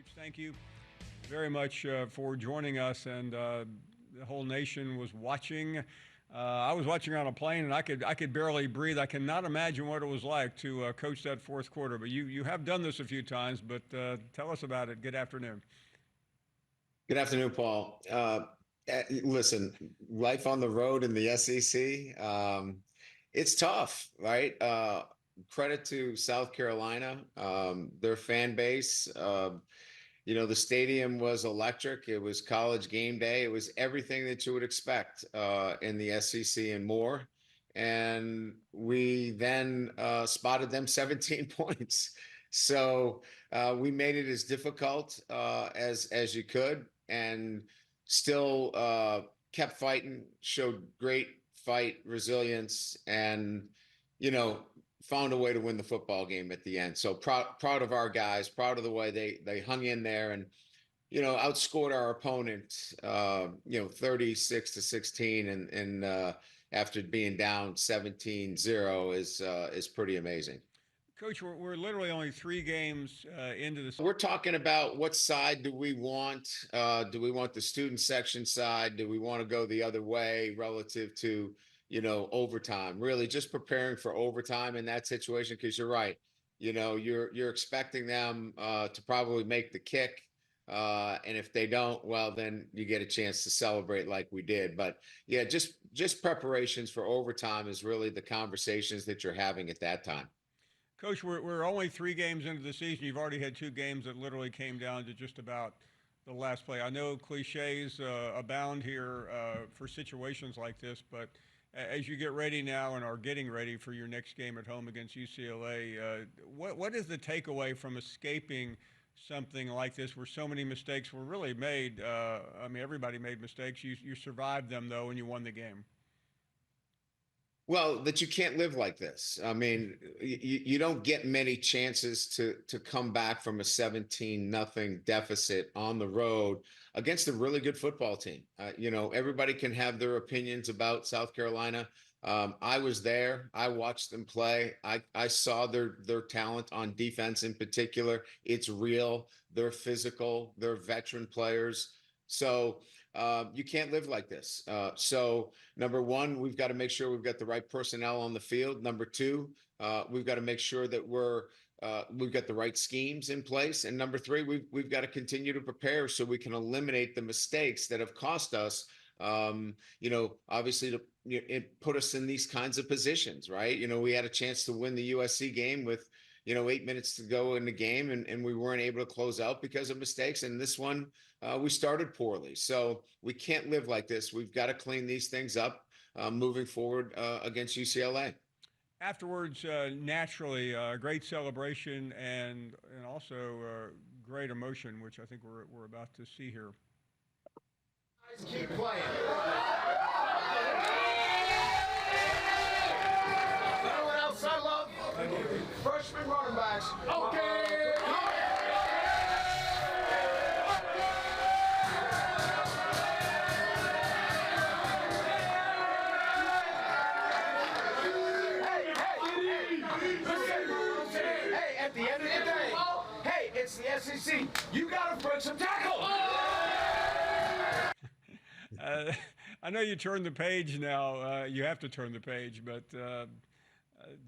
Coach, thank you very much for joining us. And the whole nation was watching. I was watching on a plane, and I could barely breathe. I cannot imagine what it was like to coach that fourth quarter. But you have done this a few times. But tell us about it. Good afternoon. Good afternoon, Paul. Listen, life on the road in the SEC, it's tough, right? Credit to South Carolina, their fan base. The stadium was electric. It was college game day. It was everything that you would expect in the SEC and more. And we then spotted them 17 points. So we made it as difficult as you could, and still kept fighting. Showed great fight, resilience, and you know found a way to win the football game at the end. So proud of our guys, proud of the way they hung in there and outscored our opponent 36-16 and after being down 17-0 is pretty amazing. Coach, we're literally only 3 games into this. We're talking about what side do we want? Do we want the student section side? Do we want to go the other way relative to, overtime? Really just preparing for overtime in that situation, because you're right. You're expecting them to probably make the kick. And if they don't, well, then you get a chance to celebrate like we did. But yeah, just preparations for overtime is really the conversations that you're having at that time. Coach, we're only 3 games into the season. You've already had 2 games that literally came down to just about the last play. I know cliches abound here for situations like this, but as you get ready now and are getting ready for your next game at home against UCLA, what is the takeaway from escaping something like this where so many mistakes were really made? I mean, everybody made mistakes. You survived them, though, and you won the game. Well, that you can't live like this. I mean, you don't get many chances to come back from a 17-0 deficit on the road against a really good football team. Everybody can have their opinions about South Carolina. I was there. I watched them play. I saw their talent on defense in particular. It's real. They're physical. They're veteran players. So you can't live like this. So number one, we've got to make sure we've got the right personnel on the field. Number two, we've got to make sure that we've got the right schemes in place. And number three, we've got to continue to prepare so we can eliminate the mistakes that have cost us. Obviously it put us in these kinds of positions, right? We had a chance to win the USC game with 8 minutes to go in the game, and we weren't able to close out because of mistakes. And this one, we started poorly. So we can't live like this. We've got to clean these things up moving forward against UCLA. Afterwards, naturally, great celebration and also great emotion, which I think we're about to see here. Guys, keep playing. Anyone else I love? Freshman running backs. Okay. Hey, at the end of the day, hey, it's the SEC. You got to break some tackles. I know you turned the page now. You have to turn the page, but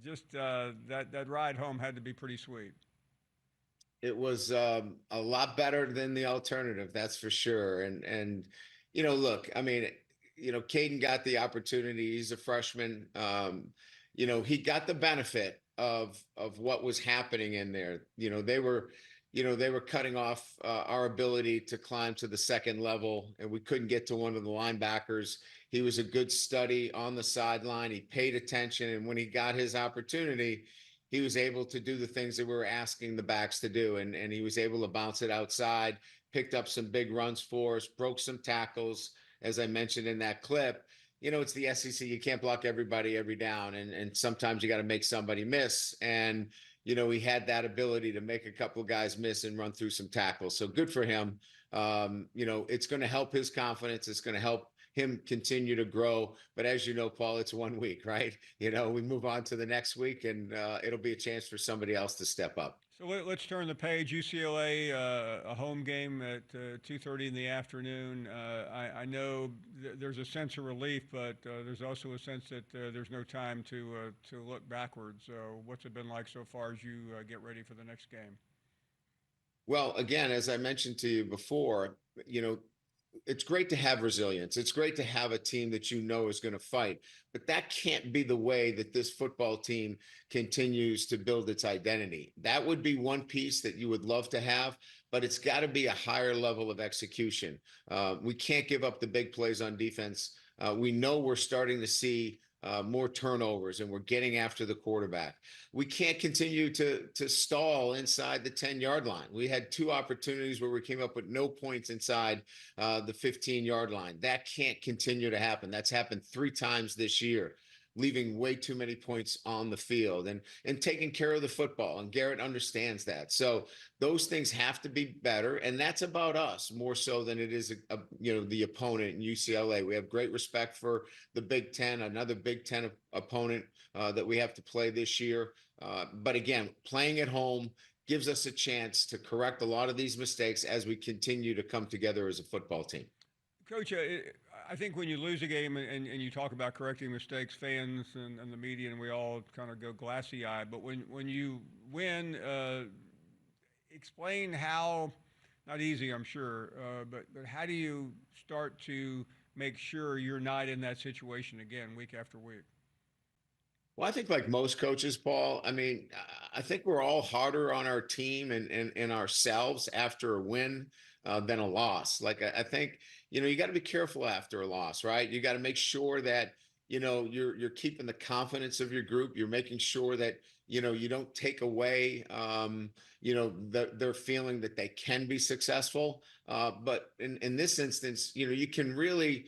just that ride home had to be pretty sweet. It was a lot better than the alternative, that's for sure. And look, I mean, Kaden got the opportunity. He's a freshman. He got the benefit of what was happening in there. They were cutting off our ability to climb to the second level, and we couldn't get to one of the linebackers. He was a good study on the sideline. He paid attention, and when he got his opportunity, he was able to do the things that we were asking the backs to do, and he was able to bounce it outside, picked up some big runs for us, broke some tackles, as I mentioned in that clip. It's the SEC. You can't block everybody every down, and sometimes you got to make somebody miss. And he had that ability to make a couple of guys miss and run through some tackles. So good for him. It's going to help his confidence. It's going to help him continue to grow. But as you know, Paul, it's 1 week, right? We move on to the next week, and it'll be a chance for somebody else to step up. So let's turn the page. UCLA, a home game at 2:30 in the afternoon. I know there's a sense of relief, but there's also a sense that there's no time to look backwards. What's it been like so far as you get ready for the next game? Well, again, as I mentioned to you before, you know, it's great to have resilience. It's great to have a team that you know is going to fight, but that can't be the way that this football team continues to build its identity. That would be one piece that you would love to have, but it's got to be a higher level of execution. We can't give up the big plays on defense. We know we're starting to see more turnovers and we're getting after the quarterback. We can't continue to stall inside the 10-yard line. We had two opportunities where we came up with no points inside the 15-yard line. That can't continue to happen. That's happened 3 times this year, leaving way too many points on the field and taking care of the football. And Garrett understands that. So those things have to be better. And that's about us more so than it is, the opponent in UCLA. We have great respect for the Big Ten, another Big Ten opponent that we have to play this year. But again, playing at home gives us a chance to correct a lot of these mistakes as we continue to come together as a football team. Coach, I think when you lose a game and you talk about correcting mistakes, fans and the media and we all kind of go glassy-eyed. But when you win, explain how, not easy, I'm sure, but how do you start to make sure you're not in that situation again week after week? Well, I think like most coaches, Paul, I mean, I think we're all harder on our team and ourselves after a win than a loss. Like I think, you got to be careful after a loss, right? You got to make sure that, you're keeping the confidence of your group. You're making sure that, you don't take away, their feeling that they can be successful. But in this instance, you can really,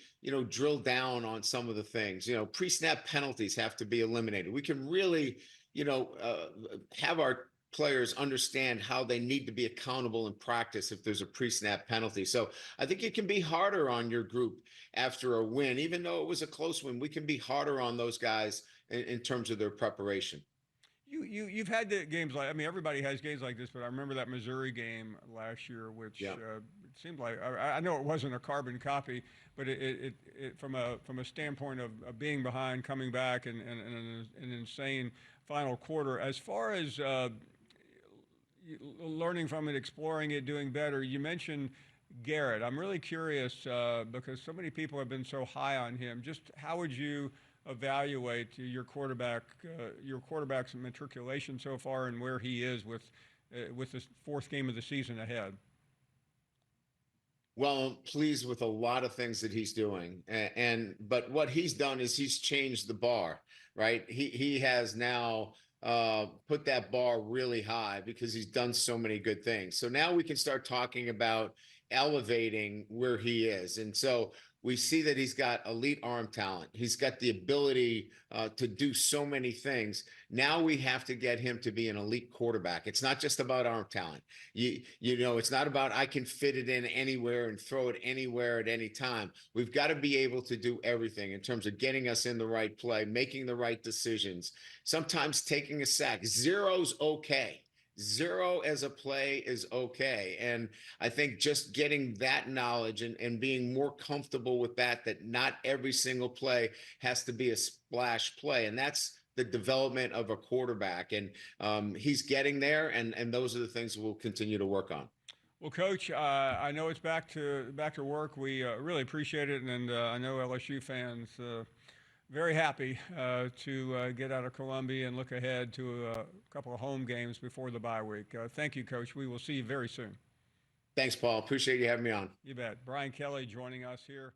drill down on some of the things. Pre-snap penalties have to be eliminated. We can really, have our players understand how they need to be accountable in practice if there's a pre-snap penalty. So I think it can be harder on your group after a win, even though it was a close win. We can be harder on those guys in terms of their preparation. You've had the games like, I mean, everybody has games like this, but I remember that Missouri game last year, which Yeah. it seemed like, I know it wasn't a carbon copy, but it from a standpoint of being behind, coming back, and an insane final quarter. As far as learning from it, exploring it, doing better, you mentioned Garrett. I'm really curious because so many people have been so high on him. Just how would you evaluate your quarterback's matriculation so far and where he is with the 4th game of the season ahead? Well, I'm pleased with a lot of things that he's doing, but what he's done is he's changed the bar, right? He has now put that bar really high because he's done so many good things. So now we can start talking about elevating where he is. And so we see that he's got elite arm talent. He's got the ability to do so many things. Now we have to get him to be an elite quarterback. It's not just about arm talent. It's not about I can fit it in anywhere and throw it anywhere at any time. We've got to be able to do everything in terms of getting us in the right play, making the right decisions, sometimes taking a sack. Zero's okay. 0 as a play is okay. And I think just getting that knowledge and being more comfortable with that not every single play has to be a splash play. And that's the development of a quarterback. And he's getting there. And those are the things we'll continue to work on. Well, Coach, I know it's back to work. We really appreciate it, and I know LSU fans very happy to get out of Columbia and look ahead to a couple of home games before the bye week. Thank you, Coach. We will see you very soon. Thanks, Paul. Appreciate you having me on. You bet. Brian Kelly joining us here.